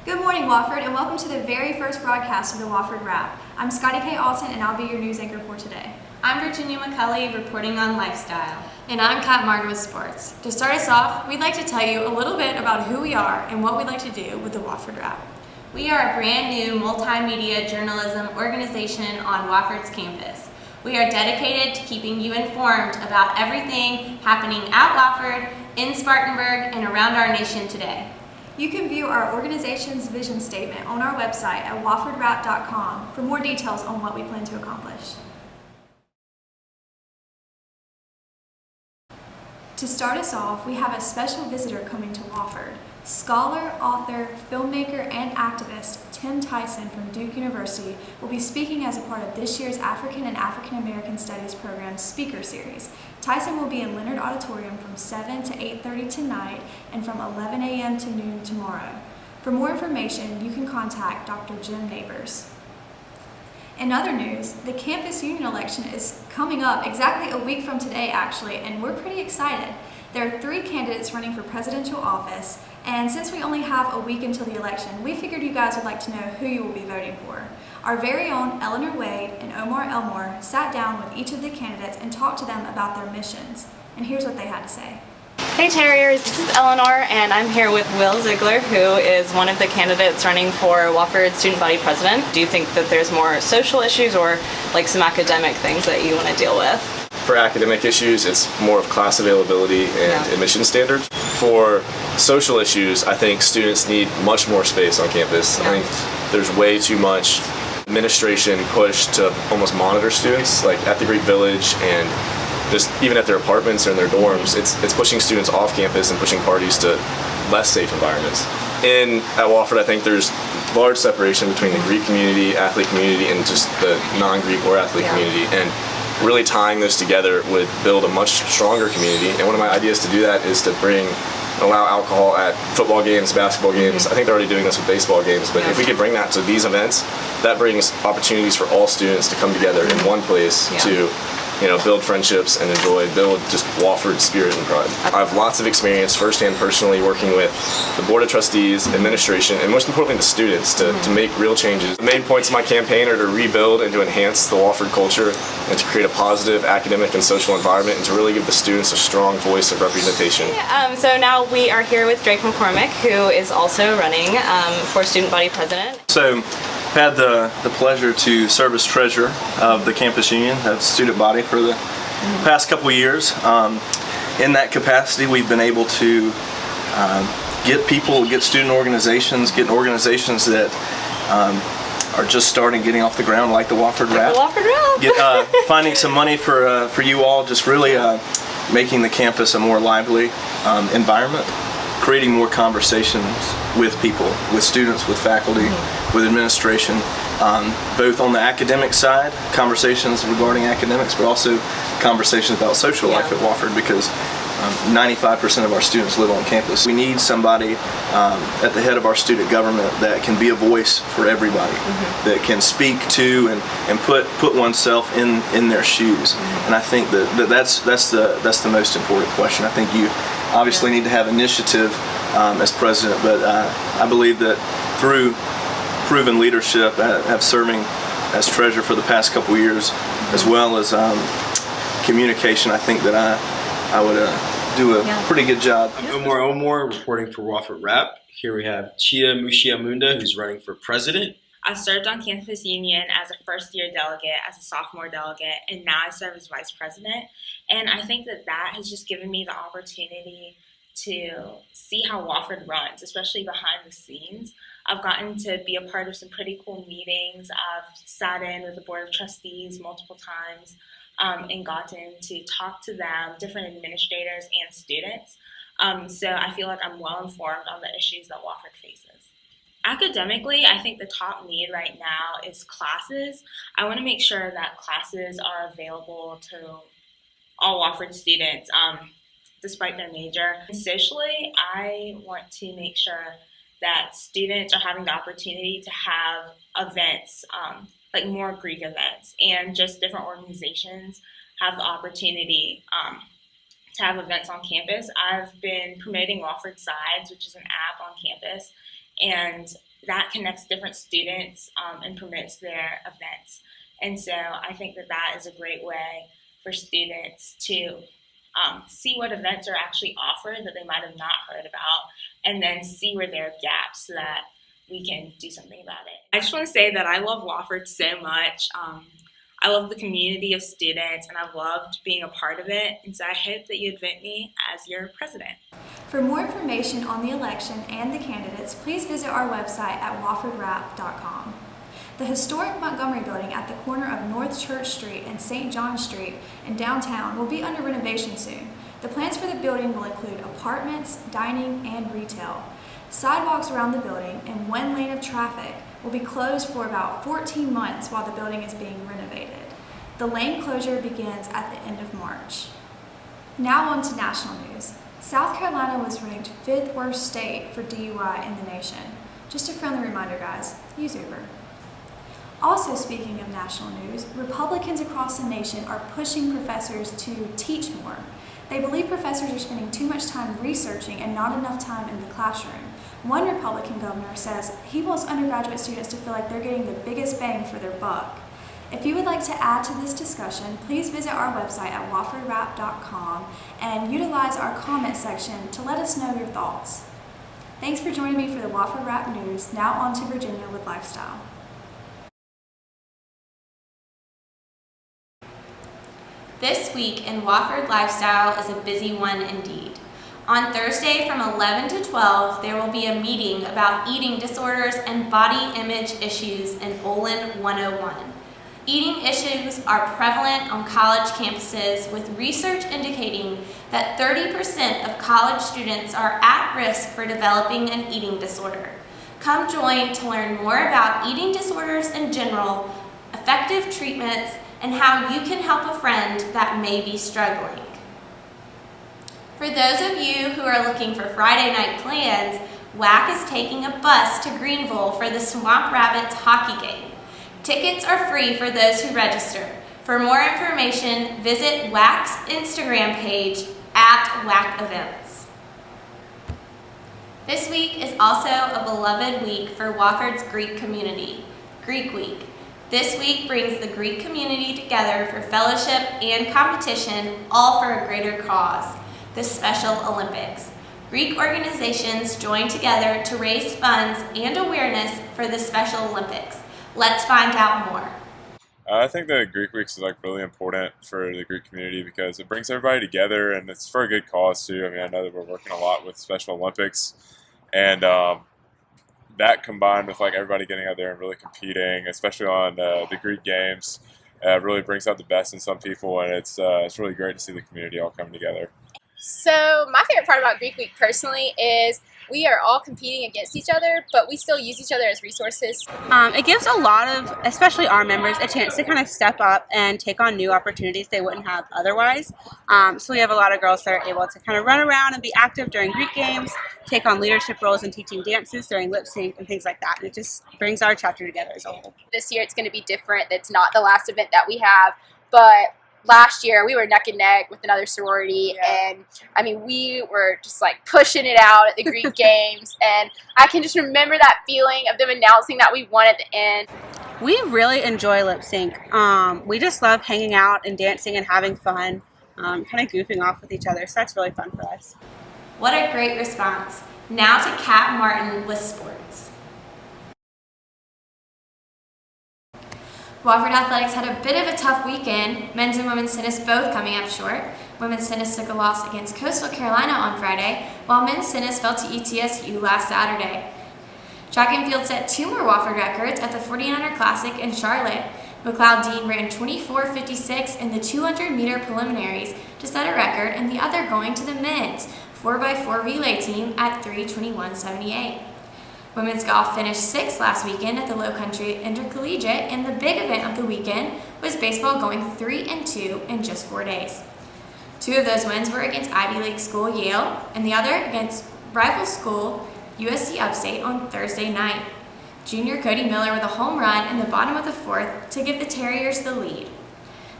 Good morning, Wofford, and welcome to the very first broadcast of the Wofford Wrap. I'm Scotty K. Alton, and I'll be your news anchor for today. I'm Virginia McCulley, reporting on lifestyle. And I'm Kat Martin with sports. To start us off, we'd like to tell you a little bit about who we are and what we'd like to do with the Wofford Wrap. We are a brand new multimedia journalism organization on Wofford's campus. We are dedicated to keeping you informed about everything happening at Wofford, in Spartanburg, and around our nation today. You can view our organization's vision statement on our website at woffordwrap.com for more details on what we plan to accomplish. To start us off, we have a special visitor coming to Wofford. Scholar, author, filmmaker, and activist Tim Tyson from Duke University will be speaking as a part of this year's African and African American Studies program speaker series. Tyson will be in Leonard Auditorium from 7 to 8:30 tonight and from 11 a.m. to noon tomorrow. For more information, you can contact Dr. Jim Neighbors. In other news, the campus union election is coming up exactly a week from today, actually, and we're pretty excited. There are 3 candidates running for presidential office, and since we only have a week until the election, we figured you guys would like to know who you will be voting for. Our very own Eleanor Wade and Omar Elmore sat down with each of the candidates and talked to them about their missions, and here's what they had to say. Hey Terriers, this is Eleanor, and I'm here with Will Ziegler, who is one of the candidates running for Wofford Student Body President. Do you think that there's more social issues or like some academic things that you want to deal with? For academic issues, it's more of class availability and admission standards. For social issues, I think students need much more space on campus. I think there's way too much administration push to almost monitor students, like at the Greek Village and just even at their apartments or in their dorms. It's pushing students off campus and pushing parties to less safe environments. At Wofford, I think there's large separation between the Greek community, athlete community, and just the non-Greek or athlete community. And really tying those together would build a much stronger community. And one of my ideas to do that is to allow alcohol at football games, basketball games. I think they're already doing this with baseball games, but if we could bring that to these events, that brings opportunities for all students to come together in one place to build friendships and build just Wofford spirit and pride. I have lots of experience firsthand personally working with the Board of Trustees, administration, and most importantly the students to make real changes. The main points of my campaign are to rebuild and to enhance the Wofford culture and to create a positive academic and social environment and to really give the students a strong voice of representation. So now we are here with Drake McCormick, who is also running for Student Body President. So had the pleasure to serve as treasurer of the campus union of student body for the past couple of years. In that capacity, we've been able to get student organizations, get organizations that are just getting off the ground, like the Wofford Wrap. Finding some money for you all, just really making the campus a more lively environment, creating more conversations with people, with students, with faculty, with administration, both on the academic side, conversations regarding academics, but also conversations about social life at Wofford, because 95% of our students live on campus. We need somebody at the head of our student government that can be a voice for everybody, that can speak to and put oneself in their shoes. And I think that's the most important question. I think you obviously need to have initiative as president, but I believe that through proven leadership, have serving as treasurer for the past couple of years, as well as communication, I think that I would do a pretty good job. I'm Omar Elmore, reporting for Wofford Wrap. Here we have Chia Mushiamunda, who's running for president. I served on campus union as a first-year delegate, as a sophomore delegate, and now I serve as vice president. And I think that has just given me the opportunity to see how Wofford runs, especially behind the scenes. I've gotten to be a part of some pretty cool meetings. I've sat in with the Board of Trustees multiple times and gotten to talk to them, different administrators and students. So I feel like I'm well informed on the issues that Wofford faces. Academically, I think the top need right now is classes. I want to make sure that classes are available to all Wofford students, despite their major. Socially, I want to make sure that students are having the opportunity to have events, like more Greek events, and just different organizations have the opportunity to have events on campus. I've been promoting Wofford Sides, which is an app on campus, and that connects different students and promotes their events. And so I think that that is a great way for students to see what events are actually offered that they might have not heard about, and then see where there are gaps so that we can do something about it. I just want to say that I love Wofford so much. I love the community of students, and I've loved being a part of it, and so I hope that you'd vote me as your president. For more information on the election and the candidates, please visit our website at woffordrap.com. The historic Montgomery Building at the corner of North Church Street and St. John Street in downtown will be under renovation soon. The plans for the building will include apartments, dining, and retail. Sidewalks around the building and one lane of traffic will be closed for about 14 months while the building is being renovated. The lane closure begins at the end of March. Now on to national news. South Carolina was ranked 5th worst state for DUI in the nation. Just a friendly reminder, guys, use Uber. Also speaking of national news, Republicans across the nation are pushing professors to teach more. They believe professors are spending too much time researching and not enough time in the classroom. One Republican governor says he wants undergraduate students to feel like they're getting the biggest bang for their buck. If you would like to add to this discussion, please visit our website at woffordrap.com and utilize our comment section to let us know your thoughts. Thanks for joining me for the Wofford Rap News. Now on to Virginia with Lifestyle. This week in Wofford Lifestyle is a busy one indeed. On Thursday from 11 to 12, there will be a meeting about eating disorders and body image issues in Olin 101. Eating issues are prevalent on college campuses, with research indicating that 30% of college students are at risk for developing an eating disorder. Come join to learn more about eating disorders in general, effective treatments, and how you can help a friend that may be struggling. For those of you who are looking for Friday night plans, WAC is taking a bus to Greenville for the Swamp Rabbits hockey game. Tickets are free for those who register. For more information, visit WAC's Instagram page at WAC Events. This week is also a beloved week for Wofford's Greek community, Greek Week. This week brings the Greek community together for fellowship and competition, all for a greater cause, the Special Olympics. Greek organizations join together to raise funds and awareness for the Special Olympics. Let's find out more. I think that Greek Weeks is really important for the Greek community because it brings everybody together, and it's for a good cause too. I mean, I know that we're working a lot with Special Olympics, and that combined with everybody getting out there and really competing, especially on the Greek games, really brings out the best in some people, and it's really great to see the community all come together. So my favorite part about Greek Week personally is we are all competing against each other, but we still use each other as resources. It gives a lot of, especially our members, a chance to kind of step up and take on new opportunities they wouldn't have otherwise. So we have a lot of girls that are able to kind of run around and be active during Greek games, take on leadership roles in teaching dances during lip sync and things like that. And it just brings our chapter together as a whole. This year it's going to be different. It's not the last event that we have, but last year we were neck and neck with another sorority, and I mean we were just pushing it out at the Greek games, and I can just remember that feeling of them announcing that we won at the end. We really enjoy lip sync. We just love hanging out and dancing and having fun, kind of goofing off with each other, so that's really fun for us. What a great response. Now to Kat Martin with sports. Wofford Athletics had a bit of a tough weekend, men's and women's tennis both coming up short. Women's tennis took a loss against Coastal Carolina on Friday, while men's tennis fell to ETSU last Saturday. Track and field set 2 more Wofford records at the 49er Classic in Charlotte. McLeod Dean ran 24.56 in the 200-meter preliminaries to set a record, and the other going to the men's 4x4 relay team at 3:21.78. Women's golf finished 6th last weekend at the Low Country Intercollegiate, and the big event of the weekend was baseball going 3-2 in just 4 days. 2 of those wins were against Ivy League school Yale, and the other against rival school USC Upstate on Thursday night. Junior Cody Miller with a home run in the bottom of the 4th to give the Terriers the lead.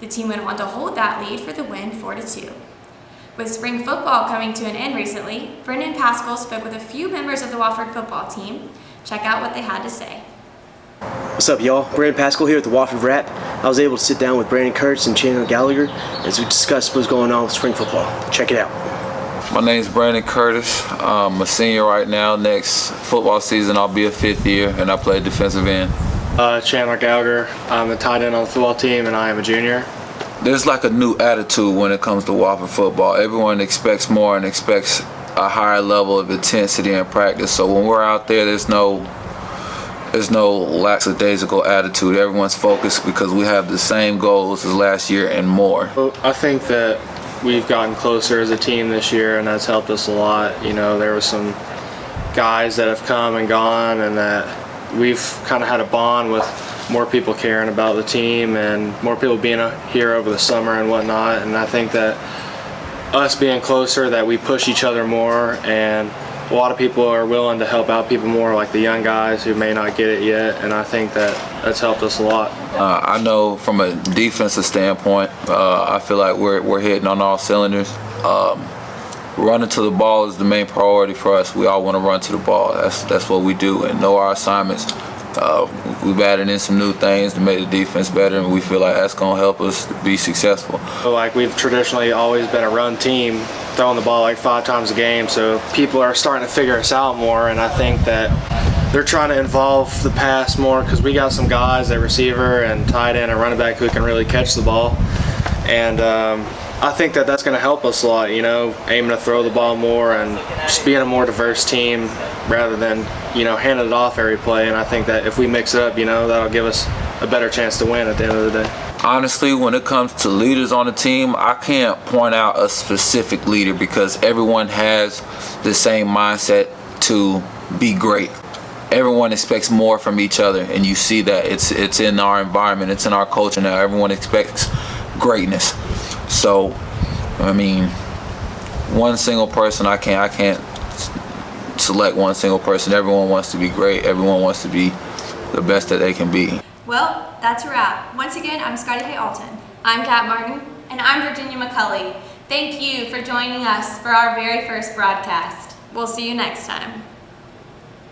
The team went on to hold that lead for the win 4-2. With spring football coming to an end recently, Brendan Pascal spoke with a few members of the Wofford football team. Check out what they had to say. What's up, y'all? Brandon Pascal here with the Wofford Rap. I was able to sit down with Brandon Curtis and Chandler Gallagher as we discussed what's going on with spring football. Check it out. My name is Brandon Curtis. I'm a senior right now. Next football season, I'll be a 5th year, and I play defensive end. Chandler Gallagher. I'm a tight end on the football team, and I am a junior. There's like a new attitude when it comes to Wofford football. Everyone expects more and expects a higher level of intensity in practice. So when we're out there, there's no lackadaisical attitude. Everyone's focused because we have the same goals as last year and more. I think that we've gotten closer as a team this year, and that's helped us a lot. You know, there were some guys that have come and gone, and that we've kind of had a bond with more people caring about the team and more people being here over the summer and whatnot. And I think that us being closer, that we push each other more, and a lot of people are willing to help out people more, like the young guys who may not get it yet, and I think that that's helped us a lot. I know from a defensive standpoint, I feel like we're hitting on all cylinders. Running to the ball is the main priority for us. We all want to run to the ball. That's what we do and know our assignments. We've added in some new things to make the defense better, and we feel like that's going to help us be successful. So, like, we've traditionally always been a run team, throwing the ball like 5 times a game, so people are starting to figure us out more, and I think that they're trying to involve the pass more because we got some guys at receiver and tight end and running back who can really catch the ball. And I think that that's going to help us a lot, you know, aiming to throw the ball more and just being a more diverse team rather than, you know, handing it off every play. And I think that if we mix it up, you know, that'll give us a better chance to win at the end of the day. Honestly, when it comes to leaders on the team, I can't point out a specific leader because everyone has the same mindset to be great. Everyone expects more from each other, and you see that it's in our environment, it's in our culture now. Everyone expects greatness. So, I mean, one single person, I can't select one single person. Everyone wants to be great. Everyone wants to be the best that they can be. Well, that's a wrap. Once again, I'm Scotty Hay Alton. I'm Kat Martin. And I'm Virginia McCulley. Thank you for joining us for our very first broadcast. We'll see you next time.